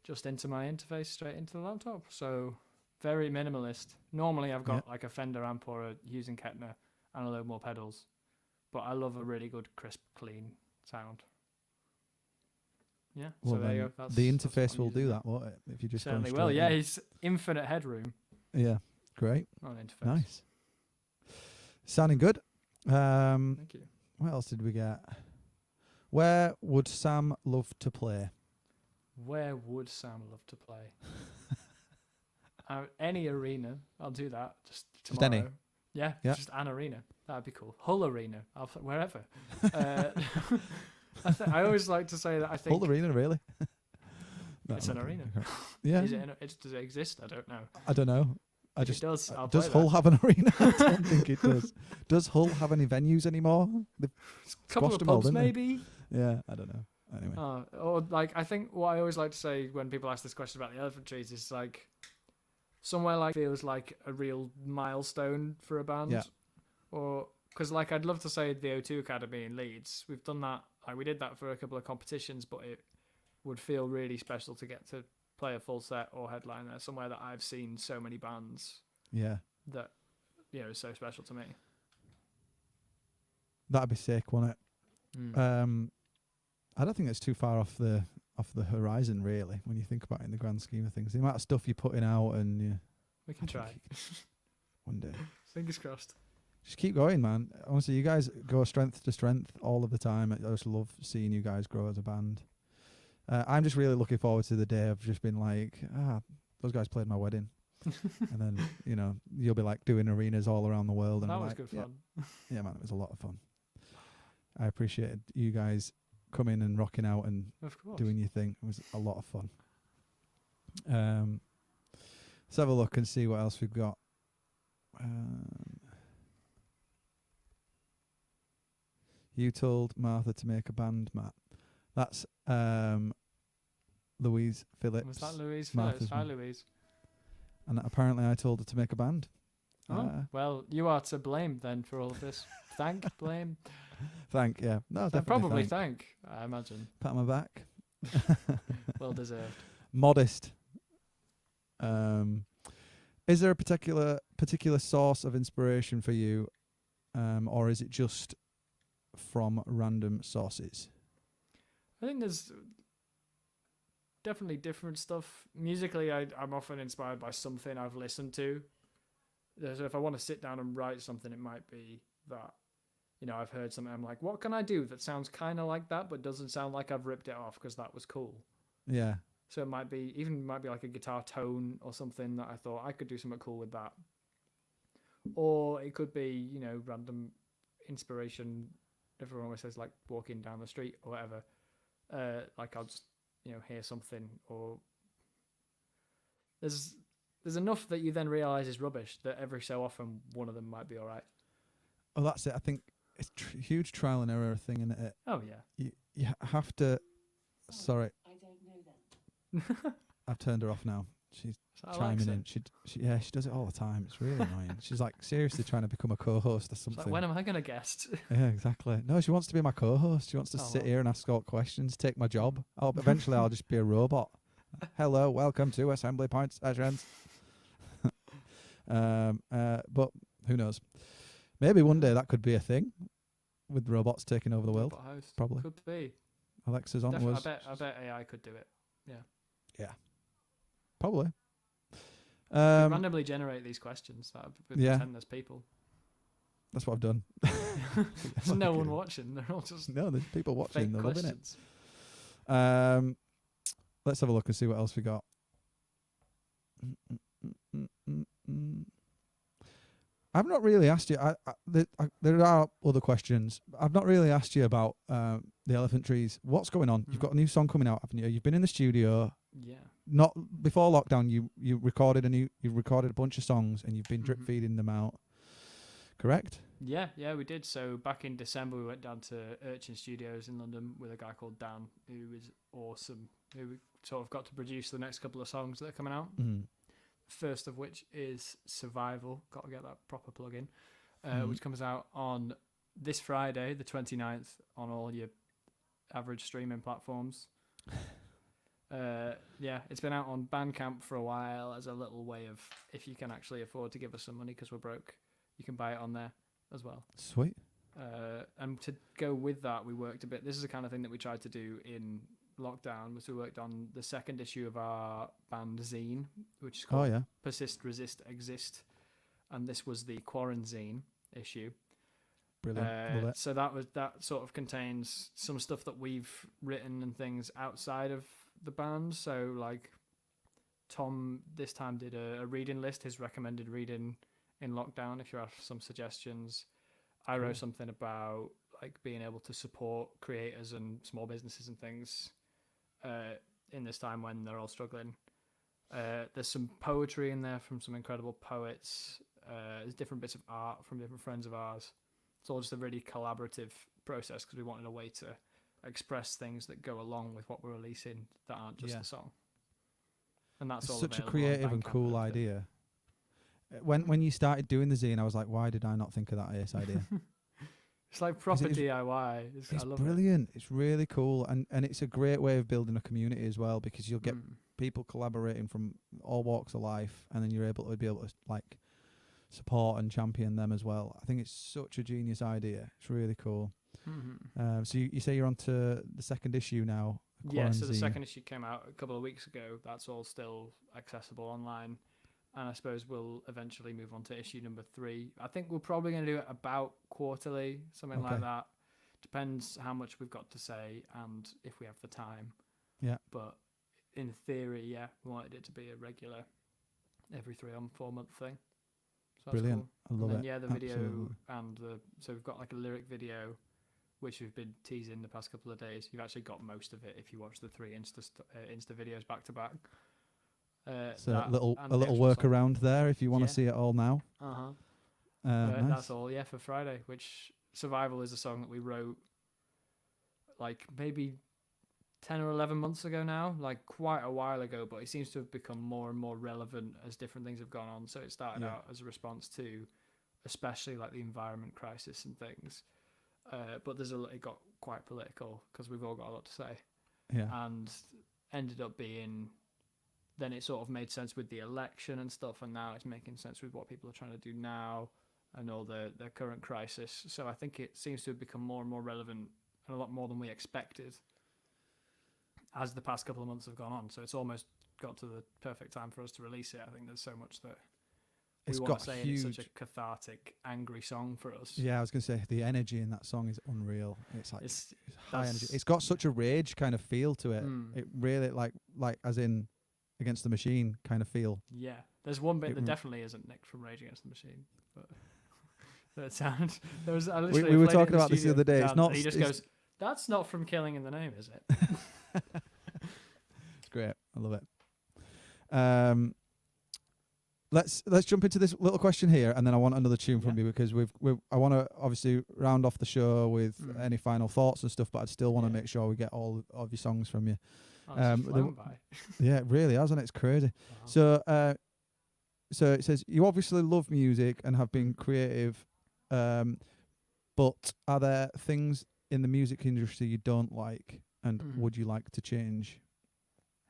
just into my interface, straight into the laptop. So very minimalist. Normally I've got like a Fender amp or a Hughes and Kettner and a load more pedals, but I love a really good, crisp, clean sound. Yeah, well, so there you go. The interface will do that, won't it? If you just certainly will. Yeah, it's infinite headroom. Yeah, great. On interface. Nice. Sounding good. Thank you. What else did we get? Where would Sam love to play? Where would Sam love to play? Any arena. I'll do that. Just tomorrow. Just any? Yeah, just an arena. That'd be cool. Hull Arena. Wherever. I always like to say that I think... Hull Arena, really? No, it's an arena. Yeah. Does it exist? I don't know. I don't know. If it does, I'll does play Hull have an arena? I don't think it does. Does Hull have any venues anymore? A couple of pubs, maybe? Yeah, I don't know. Anyway. Or like, I think what I always like to say when people ask this question about the Elephant Trees is like, somewhere like feels like a real milestone for a band. Yeah. Or, because like, I'd love to say the O2 Academy in Leeds. We've done that. Like, we did that for a couple of competitions, but it would feel really special to get to play a full set or headline there, somewhere that I've seen so many bands. Yeah. That, is so special to me. That'd be sick, wouldn't it? I don't think it's too far off the horizon, really, when you think about it in the grand scheme of things. The amount of stuff you're putting out, and we can try one day. Fingers crossed. Just keep going, man. Honestly, you guys go strength to strength all of the time. I just love seeing you guys grow as a band. I'm just really looking forward to the day of just being like, those guys played my wedding. And then, you'll be like doing arenas all around the world. And that was like, good fun. Yeah, man, it was a lot of fun. I appreciated you guys coming and rocking out and doing your thing. It was a lot of fun. Let's have a look and see what else we've got. You told Martha to make a band, Matt. That's Louise Phillips. Was that Louise Martha's Phillips? Hi, mum. Louise. And apparently I told her to make a band. Well, you are to blame then for all of this. Blame. Thank, yeah. No, definitely probably thank, I imagine. Pat on my back. Well deserved. Modest. Is there a particular source of inspiration for you, or is it just from random sources? I think there's definitely different stuff. Musically, I'm often inspired by something I've listened to. So if I want to sit down and write something, it might be that, I've heard something, I'm like, what can I do that sounds kind of like that, but doesn't sound like I've ripped it off because that was cool. Yeah. So it might be like a guitar tone or something that I thought I could do something cool with that. or it could be, you know, random inspiration. Everyone always says like walking down the street or whatever. Like I'll just, you know, hear something, or there's enough that you then realise is rubbish that every so often one of them might be all right. Oh, that's it. I think it's huge trial and error thing, isn't it? Oh yeah. You have to. Sorry, I don't know them. I've turned her off now. She's Alexa. chiming in. She does it all the time. It's really annoying. She's like seriously trying to become a co-host or It's something. like, when am I going to guest? Yeah, exactly. No, she wants to be my co-host. She wants to sit here and ask all questions, take my job. Eventually I'll just be a robot. Hello, welcome to Assembly Point Sessions. But who knows? Maybe one day that could be a thing, with robots taking over the world. Robot host. Probably. Could be. Alexa's on Definitely, was. I bet AI could do it. Yeah. Probably. Randomly generate these questions. That would Yeah. pretend there's people. That's what I've done. There's no one watching. They're all just No, there's people watching. fake They're loving it. questions. Let's have a look and see what else we got. I've not really asked you. There are other questions. I've not really asked you about the Elephant Trees. What's going on? You've got a new song coming out, haven't you? You've been in the studio. Yeah. Not before lockdown. You recorded a bunch of songs and you've been drip feeding them out. Correct? Yeah, we did. So back in December, we went down to Urchin Studios in London with a guy called Dan, who is awesome, who we sort of got to produce the next couple of songs that are coming out. Mm. First of which is Survival. Got to get that proper plug in, which comes out on this Friday, the 29th, on all your average streaming platforms. Yeah, it's been out on Bandcamp for a while as a little way of, if you can actually afford to give us some money because we're broke, you can buy it on there as well. Sweet. And to go with that, we worked a bit. This is the kind of thing that we tried to do in lockdown, was we worked on the second issue of our band zine, which is called Persist, Resist, Exist, and this was the Quarantine issue. Brilliant. Love it. So that sort of contains some stuff that we've written and things outside of the band. So like Tom this time did a reading list, his recommended reading in lockdown, if you have some suggestions. I wrote something about like being able to support creators and small businesses and things in this time when they're all struggling. There's some poetry in there from some incredible poets. There's different bits of art from different friends of ours. It's all just a really collaborative process because we wanted a way to express things that go along with what we're releasing that aren't just a song. And that's all such a available on creative and Bandcamp cool and everything. idea. When you started doing the zine, I was like, why did I not think of that ace idea? It's like proper it's DIY. It's I love brilliant. It's really cool, and it's a great way of building a community as well, because you'll get people collaborating from all walks of life, and then you're able to like support and champion them as well. I think it's such a genius idea. It's really cool. Mm-hmm. So you say you're on to the second issue now? Yeah, so the second issue came out a couple of weeks ago. That's all still accessible online. And I suppose we'll eventually move on to issue number 3. I think we're probably going to do it about quarterly, something like that. Depends how much we've got to say and if we have the time. Yeah. But in theory, yeah, we wanted it to be a regular every 3 or 4 month thing. So brilliant. Cool. I love it. Yeah, the video Absolutely. and so we've got like a lyric video, which we've been teasing the past couple of days. You've actually got most of it if you watch the 3 Insta videos back to back. So a little workaround there if you want to see it all now. Nice. Nice. That's all, for Friday. Which Survival is a song that we wrote like maybe 10 or 11 months ago now, like quite a while ago, but it seems to have become more and more relevant as different things have gone on. So it started out as a response to especially like the environment crisis and things. But it got quite political because we've all got a lot to say. Yeah. And ended up being... Then it sort of made sense with the election and stuff, and now it's making sense with what people are trying to do now and all the current crisis. So I think it seems to have become more and more relevant and a lot more than we expected as the past couple of months have gone on. So it's almost got to the perfect time for us to release it. I think there's so much that we want to say, and it's such a cathartic, angry song for us. Yeah, I was going to say, the energy in that song is unreal. It's like it's high energy. It's got such a rage kind of feel to it. It really, like as in... Against the Machine kind of feel. Yeah, there's one bit that definitely isn't nicked from Rage Against the Machine. but that sound. There was I We literally were played it in talking about this the studio other day. It's Dan, not. and he just goes, "That's not from Killing in the Name, is it?" It's great. I love it. Let's jump into this little question here, and then I want another tune from you because I want to obviously round off the show with any final thoughts and stuff, but I'd still want to make sure we get all of your songs from you. Oh, it's flown by. Yeah, it really has, and it's crazy. Wow. So it says you obviously love music and have been creative, but are there things in the music industry you don't like, and would you like to change?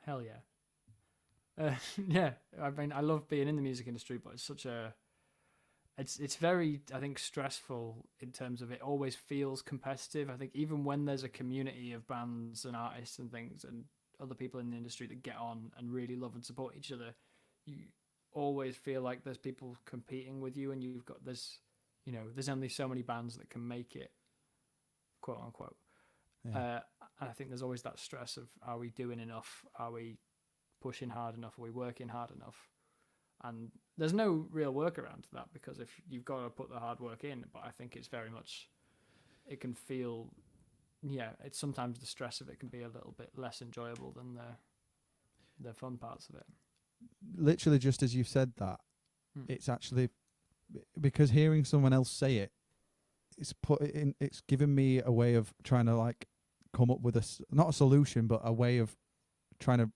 Hell yeah. Yeah, I mean, I love being in the music industry, but it's very, I think, stressful in terms of it always feels competitive. I think even when there's a community of bands and artists and things and other people in the industry that get on and really love and support each other, you always feel like there's people competing with you, and there's only so many bands that can make it, quote unquote. And I think there's always that stress of, are we doing enough? Are we pushing hard enough? Are we working hard enough? And there's no real workaround to that, because if you've got to put the hard work in, but I think it's very much, it can feel, it's sometimes the stress of it can be a little bit less enjoyable than the fun parts of it. Literally, just as you've said that, it's actually because hearing someone else say it, it's given me a way of trying to like come up with not a solution, but a way of trying to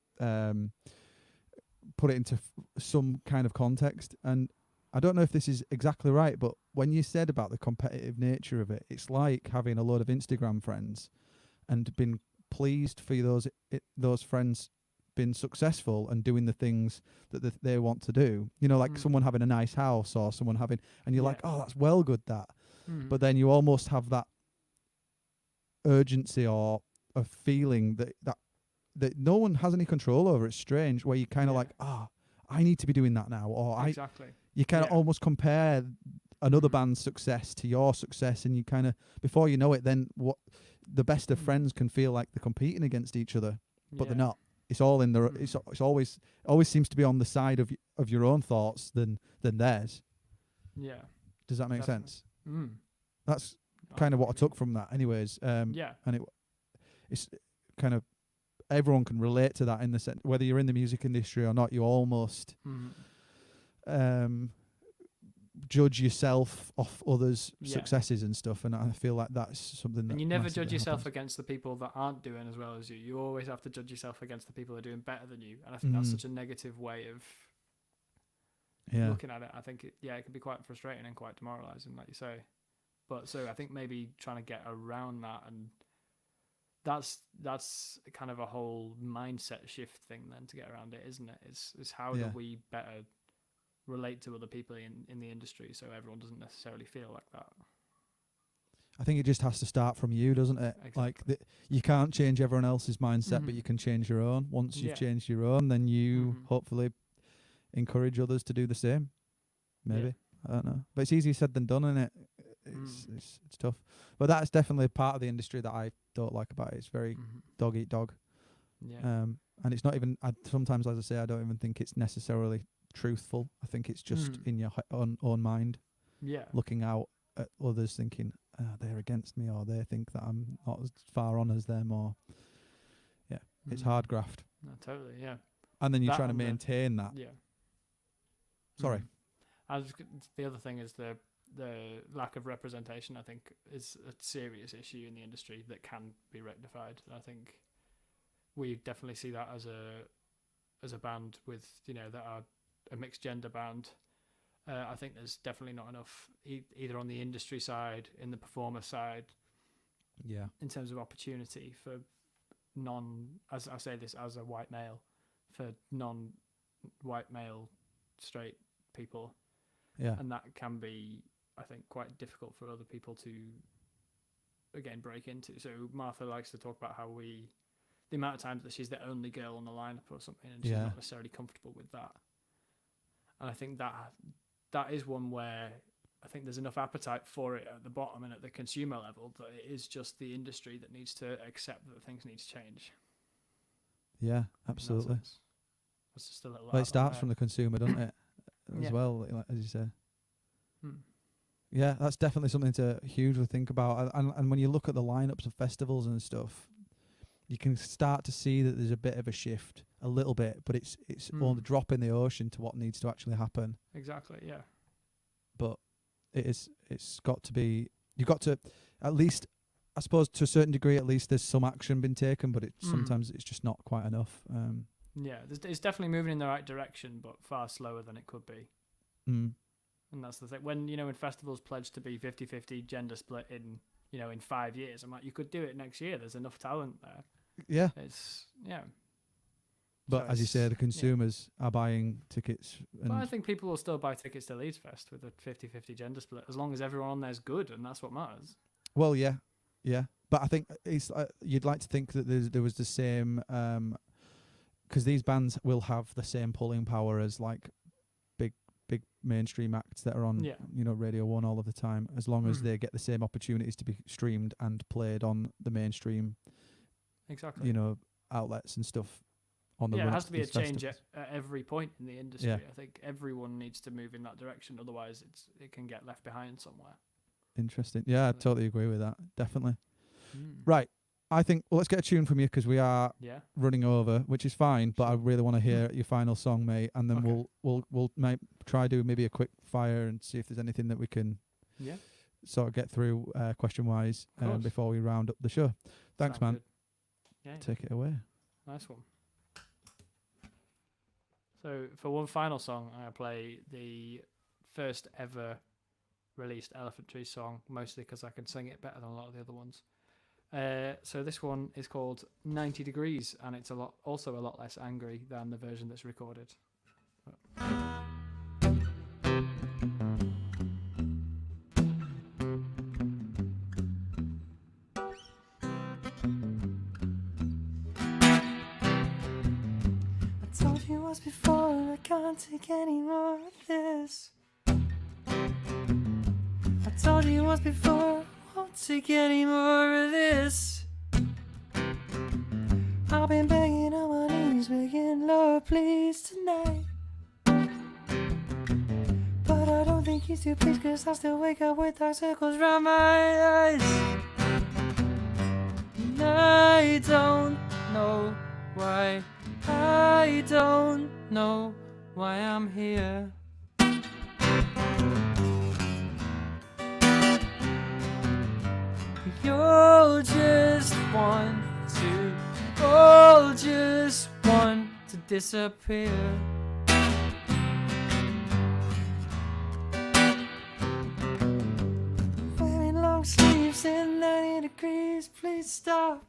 put it into some kind of context. And I don't know if this is exactly right, but when you said about the competitive nature of it, it's like having a load of Instagram friends and been pleased for those friends been successful and doing the things that they want to do. Like someone having a nice house or someone having, and you're like, oh, that's well good that. But then you almost have that urgency or a feeling that no one has any control over. It's strange, where you kind of like, I need to be doing that now, or exactly. You kind of almost compare another band's success to your success, and you kind of, before you know it, then what the best of friends can feel like they're competing against each other, but they're not. It's all in the. It's always seems to be on the side of your own thoughts than theirs. Yeah. Does that make sense? That's No, kind of what I took from that, anyways. And it's kind of, everyone can relate to that in the sense, whether you're in the music industry or not. You almost judge yourself off others' successes and stuff, and I feel like that's something that. And you never judge yourself against the people that aren't doing as well as you. You always have to judge yourself against the people that are doing better than you, and I think that's such a negative way of looking at it. I think it can be quite frustrating and quite demoralizing, like you say. But so I think maybe trying to get around that, and that's kind of a whole mindset shift thing then to get around it, isn't it? It's how do we better relate to other people in the industry so everyone doesn't necessarily feel like that. I think it just has to start from you, doesn't it? Exactly. Like you can't change everyone else's mindset, but you can change your own. Once you've changed your own, then you hopefully encourage others to do the same. Maybe. I don't know. But it's easier said than done, isn't it? It's tough. But that's definitely part of the industry that I don't like about it. It's very dog eat dog. Yeah. And it's not even, sometimes, as I say, I don't even think it's necessarily truthful. I think it's just in your own mind. Yeah. Looking out at others thinking, they're against me, or they think that I'm not as far on as them, or it's hard graft. No, totally, yeah. And then you're trying to maintain that. Yeah. Sorry. The other thing is the lack of representation, I think, is a serious issue in the industry that can be rectified. And I think we definitely see that as a band with, that are a mixed gender band. I think there's definitely not enough either on the industry side, in the performer side, in terms of opportunity for as I say this as a white male, for non-white male straight people. Yeah. And that can be, I think, quite difficult for other people to, again, break into. So Martha likes to talk about how the amount of times that she's the only girl on the lineup or something, and she's not necessarily comfortable with that. And I think that is one where I think there's enough appetite for it at the bottom and at the consumer level that it is just the industry that needs to accept that things need to change. Yeah, absolutely. That's just a little. Well, it starts from the consumer, doesn't it? As well, as you say. Yeah, that's definitely something to hugely think about. And when you look at the lineups of festivals and stuff, you can start to see that there's a bit of a shift, a little bit, but it's all the drop in the ocean to what needs to actually happen. Exactly, yeah. But it's got to be, you've got to, at least, I suppose to a certain degree, at least there's some action been taken, but sometimes it's just not quite enough. Yeah, it's definitely moving in the right direction, but far slower than it could be. And that's the thing. When festivals pledge to be 50-50 gender split in 5 years, I'm like, you could do it next year. There's enough talent there. Yeah. But So as you say, the consumers are buying tickets. But I think people will still buy tickets to Leeds Fest with a 50-50 gender split, as long as everyone on there's good, and that's what matters. Well, yeah. But I think it's you'd like to think that there was the same, because these bands will have the same pulling power as like big mainstream acts that are on Radio 1 all of the time, as long as they get the same opportunities to be streamed and played on the mainstream outlets and stuff on the it has to be a change festivals. at every point in the industry. I think everyone needs to move in that direction, otherwise it can get left behind somewhere. Interesting. Yeah, I totally agree with that. Definitely. Right. I think let's get a tune from you, because we are running over, which is fine. But I really want to hear your final song, mate, and then we'll try do maybe a quick fire and see if there's anything that we can sort of get through question wise before we round up the show. Thanks, Sounds man. Yeah. Take it away. Nice one. So for one final song, I play the first ever released Elephant Tree song, mostly because I can sing it better than a lot of the other ones. So this one is called 90 Degrees, and it's also a lot less angry than the version that's recorded. I told you once before, I can't take any more of this. I told you once before, I won't take any more of this. I've been begging on my knees, begging, Lord, please tonight. But I don't think he's too pleased, 'cause I still wake up with dark circles round my eyes. And I don't know why. I don't know why I'm here. You'll just want to, all just want to disappear. Wearing long sleeves in 90 degrees, please stop.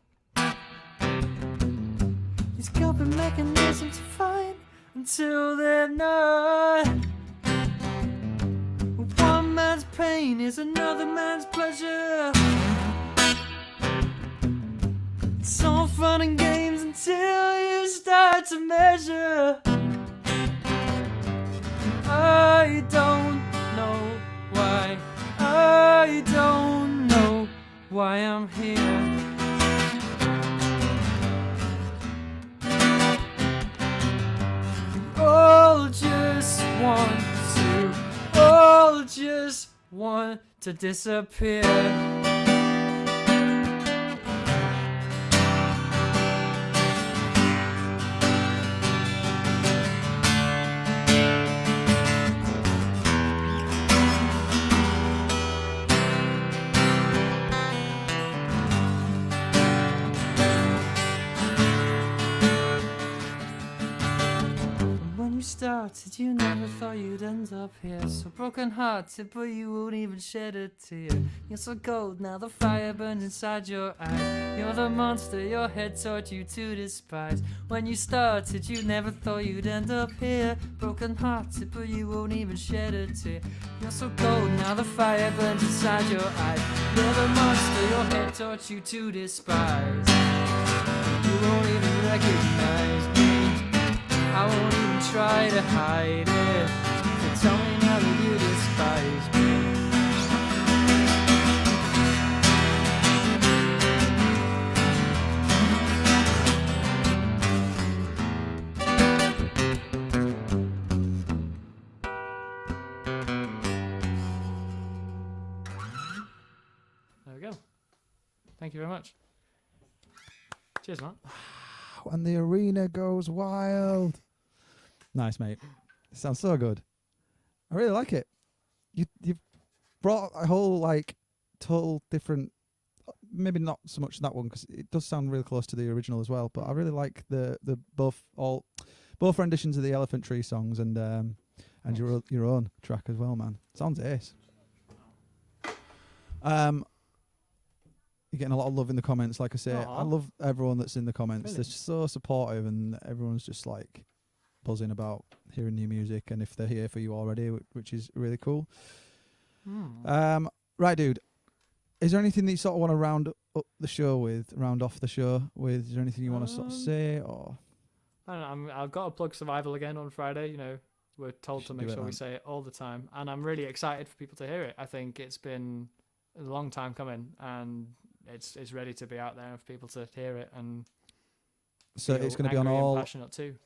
These coping mechanisms are fine until they're not. One man's pain is another man's pleasure. It's all fun and games until you start to measure. I don't know why. I don't know why I'm here. All just want to disappear. Started, you never thought you'd end up here. So broken hearted, but you won't even shed a tear. You're so cold now, the fire burns inside your eyes. You're the monster your head taught you to despise. When you started, you never thought you'd end up here. Broken hearted, but you won't even shed a tear. You're so cold now, the fire burns inside your eyes. You're the monster your head taught you to despise. You won't even recognize me. I won't even try to hide it. So tell me now that you despise me. Thank you very much. Cheers, man. And the arena goes wild. Nice, mate. It sounds so good. I really like it. You've brought a whole like total different. Maybe not so much that one because it does sound really close to the original as well. But I really like the both renditions of the Elephant Tree songs and your own track as well, man. Sounds ace. You're getting a lot of love in the comments, like I say. Aww. I love everyone that's in the comments. Really? They're so supportive and everyone's just like buzzing about hearing new music and if they're here for you already, which is really cool. Right, dude. Is there anything that you sort of want to round off the show with? Is there anything you want to sort of say or? I don't know. I've got to plug Survival again on Friday. You know, we're told to make sure we man. say it all the time, and I'm really excited for people to hear it. I think it's been a long time coming, and it's ready to be out there for people to hear it. And so it's going to be on all. Passionate too.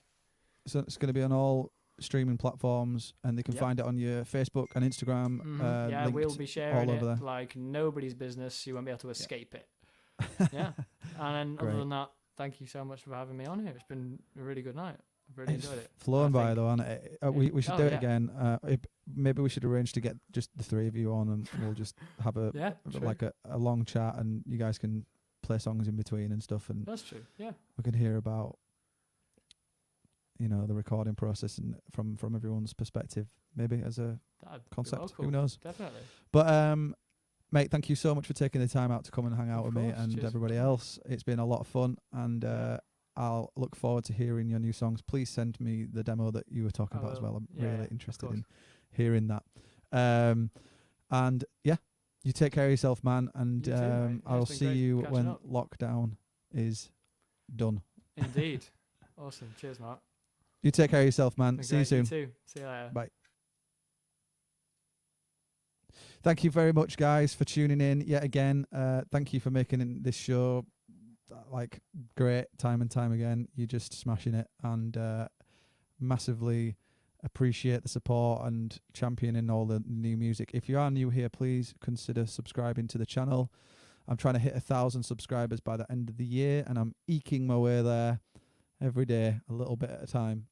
So it's going to be on all streaming platforms, and they can find it on your Facebook and Instagram. Yeah, we'll be sharing all over it there. like nobody's business. You won't be able to escape it. Yeah, and then other than that, thank you so much for having me on here. It's been a really good night. I've really enjoyed it. Flown by though, hasn't it? We should do it yeah. again. Maybe we should arrange to get just the three of you on, and we'll just have a a long chat, and you guys can play songs in between and stuff, and that's true. Yeah, we can hear about the recording process and from everyone's perspective, maybe as a concept. Cool. Who knows? Definitely. But mate, thank you so much for taking the time out to come and hang out with me and Cheers. everybody else. It's been a lot of fun, and I'll look forward to hearing your new songs. Please send me the demo that you were talking about as well. I'm really interested in hearing that. And yeah, you take care of yourself, man. And You too, mate. I'll It's been see great you catching when up. lockdown is done. Indeed. Awesome. Cheers, Mark. You take care of yourself, man. Been See you great. soon. You too. See you later. Bye. Thank you very much, guys, for tuning in yet again. Thank you for making this show like great time and time again. You're just smashing it, and massively appreciate the support and championing all the new music. If you are new here, please consider subscribing to the channel. I'm trying to hit 1,000 subscribers by the end of the year, and I'm eking my way there every day, a little bit at a time.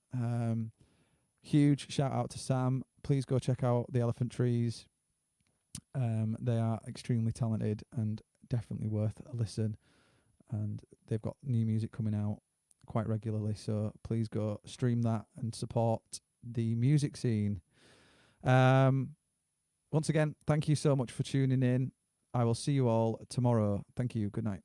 Huge shout out to Sam. Please go check out the Elephant Trees. They are extremely talented and definitely worth a listen. And they've got new music coming out quite regularly, so please go stream that and support the music scene. Once again, thank you so much for tuning in. I will see you all tomorrow. Thank you. Good night.